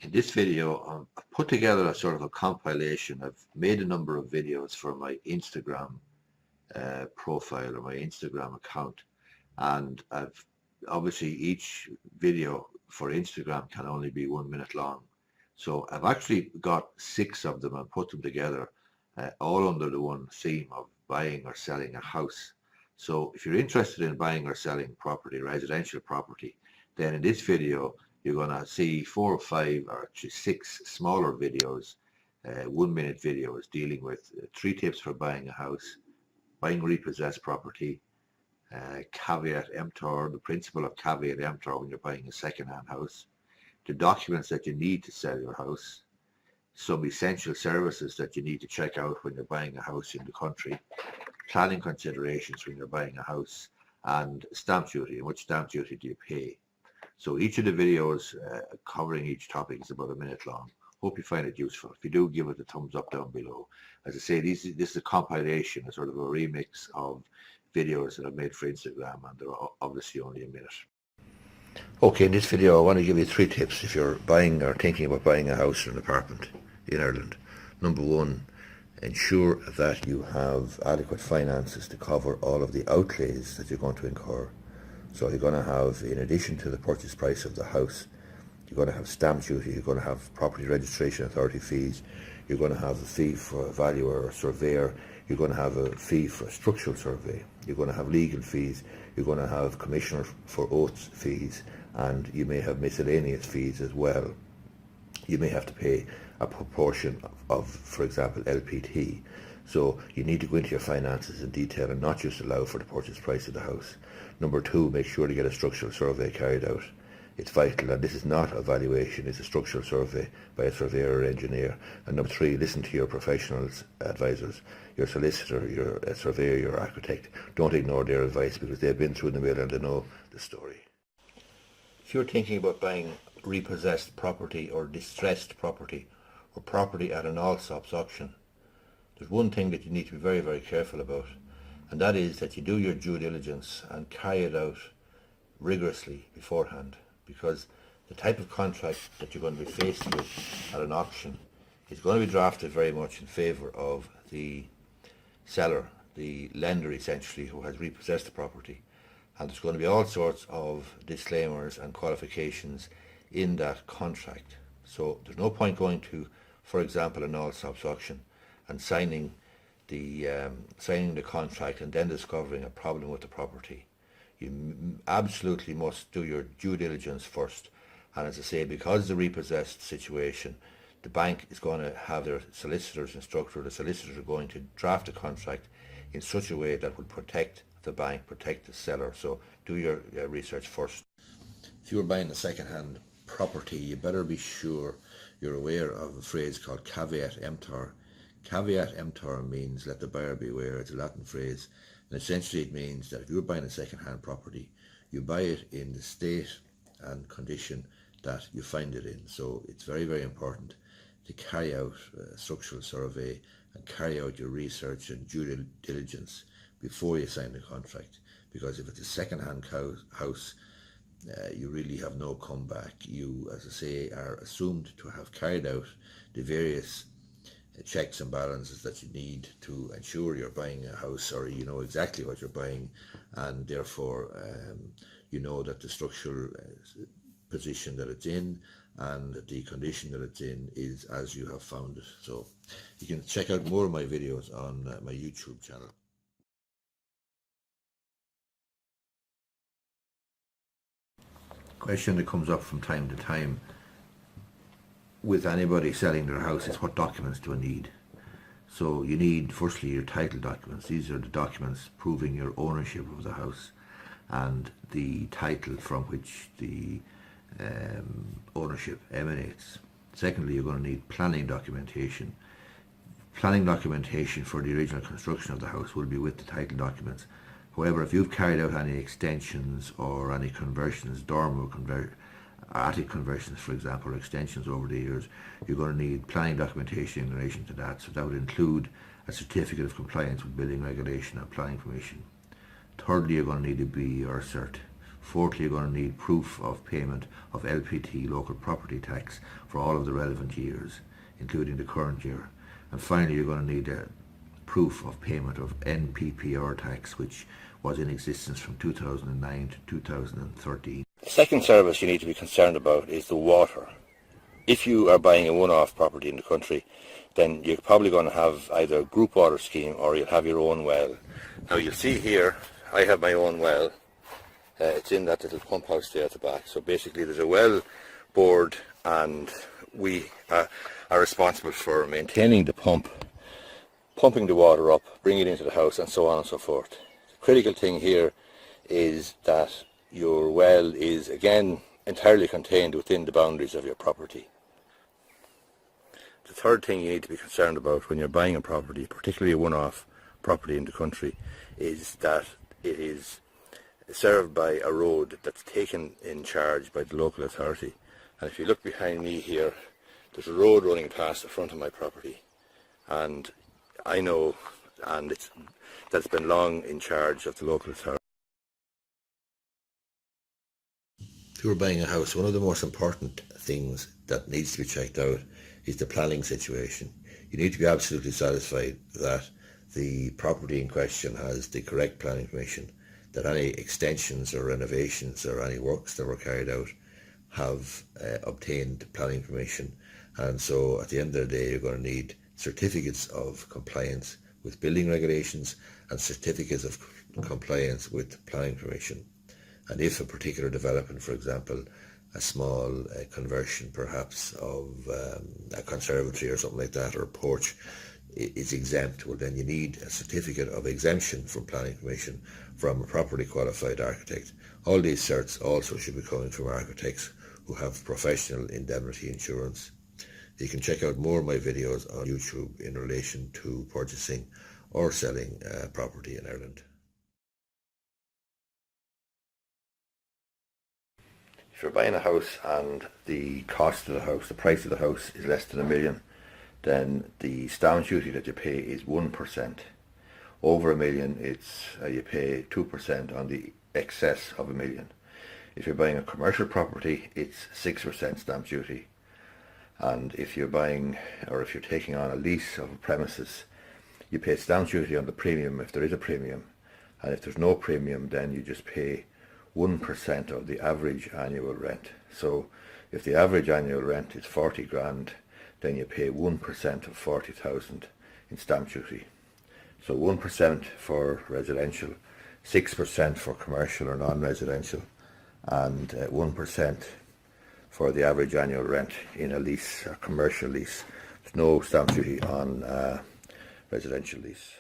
In this video, I've put together a sort of a compilation. I've made a number of videos for my Instagram profile or my Instagram account, and I've obviously each video for Instagram can only be 1 minute long. So I've actually got 6 of them and put them together, all under the one theme of buying or selling a house. So if you're interested in buying or selling property, residential property, then in this video you're going to see 4 or 5 or actually 6 smaller videos, 1 minute videos dealing with 3 tips for buying a house, buying repossessed property, caveat emptor, the principle of caveat emptor when you're buying a second-hand house, the documents that you need to sell your house, some essential services that you need to check out when you're buying a house in the country, planning considerations when you're buying a house, and stamp duty, and which stamp duty do you pay. So each of the videos covering each topic is about 1 minute long. Hope you find it useful. If you do, give it a thumbs up down below. As I say, this is a compilation, a sort of a remix of videos that I've made for Instagram, and they're obviously only 1 minute. Okay, in this video I want to give you 3 tips if you're buying or thinking about buying a house or an apartment in Ireland. Number 1, ensure that you have adequate finances to cover all of the outlays that you're going to incur. So you're going to have, in addition to the purchase price of the house, you're going to have stamp duty, you're going to have property registration authority fees, you're going to have a fee for a valuer or surveyor, you're going to have a fee for a structural survey, you're going to have legal fees, you're going to have commissioner for oaths fees, and you may have miscellaneous fees as well. You may have to pay a proportion of, for example, LPT. So you need to go into your finances in detail and not just allow for the purchase price of the house. Number 2, make sure to get a structural survey carried out. It's vital, and this is not a valuation, it's a structural survey by a surveyor or engineer. And number 3, listen to your professionals, advisors, your solicitor, your surveyor, your architect. Don't ignore their advice because they've been through the mill and they know the story. If you're thinking about buying repossessed property or distressed property or property at an all-sops auction, there's one thing that you need to be very, very careful about, and that is that you do your due diligence and carry it out rigorously beforehand, because the type of contract that you're going to be faced with at an auction is going to be drafted very much in favour of the seller, the lender essentially, who has repossessed the property. And there's going to be all sorts of disclaimers and qualifications in that contract. So there's no point going to, for example, an all-sops auction and signing the contract and then discovering a problem with the property. You absolutely must do your due diligence first. And as I say, because the repossessed situation, the bank is going to have their solicitors instructed, the solicitors are going to draft a contract in such a way that will protect the bank, protect the seller. So do your research first. If you're buying a second-hand property, you better be sure you're aware of a phrase called caveat emptor. Caveat emptor means let the buyer beware. It's a Latin phrase, and essentially it means that if you're buying a second-hand property, you buy it in the state and condition that you find it in. So it's very, very important to carry out a structural survey and carry out your research and due diligence before you sign the contract, because if it's a second-hand house, you really have no comeback. You, as I say, are assumed to have carried out the various checks and balances that you need to ensure you're buying a house, or you know exactly what you're buying, and therefore you know that the structural position that it's in and the condition that it's in is as you have found it. So you can check out more of my videos on my YouTube channel. Question that comes up from time to time with anybody selling their house is, what documents do I need? So you need firstly your title documents. These are the documents proving your ownership of the house and the title from which the ownership emanates. Secondly, you're going to need planning documentation. Planning documentation for the original construction of the house will be with the title documents. However, if you've carried out any extensions or any conversions, dormer attic conversions, for example, or extensions over the years, you're going to need planning documentation in relation to that. So that would include a certificate of compliance with building regulation and planning permission. Thirdly, you're going to need a BER cert Fourthly, you're going to need proof of payment of LPT, local property tax, for all of the relevant years, including the current year. And finally, you're going to need proof of payment of NPPR tax, which was in existence from 2009 to 2013. The second service you need to be concerned about is the water. If you are buying a one-off property in the country, then you're probably going to have either a group water scheme or you'll have your own well. Now you'll see here, I have my own well. It's in that little pump house there at the back. So basically there's a well board, and we are responsible for maintaining the pump, pumping the water up, bringing it into the house, and so on and so forth. The critical thing here is that your well is again entirely contained within the boundaries of your property. The third thing you need to be concerned about when you're buying a property, particularly a one-off property in the country, is that it is served by a road that's taken in charge by the local authority. And if you look behind me here, there's a road running past the front of my property, and I know, and that's been long in charge of the local authority. If you're buying a house, one of the most important things that needs to be checked out is the planning situation. You need to be absolutely satisfied that the property in question has the correct planning permission, that any extensions or renovations or any works that were carried out have obtained planning permission. And so at the end of the day, you're going to need certificates of compliance with building regulations and certificates of compliance with planning permission. And if a particular development, for example, a small conversion perhaps of a conservatory or something like that, or a porch, is exempt, well then you need a certificate of exemption from planning permission from a properly qualified architect. All these certs also should be coming from architects who have professional indemnity insurance. You can check out more of my videos on YouTube in relation to purchasing or selling property in Ireland. If you're buying a house and the cost of the house, the price of the house is less than £1 million, then the stamp duty that you pay is 1%. Over £1 million, it's you pay 2% on the excess of £1 million. If you're buying a commercial property, it's 6% stamp duty. And if you're buying, or if you're taking on a lease of a premises, you pay stamp duty on the premium if there is a premium. And if there's no premium, then you just pay 1% of the average annual rent. So if the average annual rent is 40 grand, then you pay 1% of 40,000 in stamp duty. So 1% for residential, 6% for commercial or non-residential, and 1% for the average annual rent in a lease, a commercial lease. There's no stamp duty on residential lease.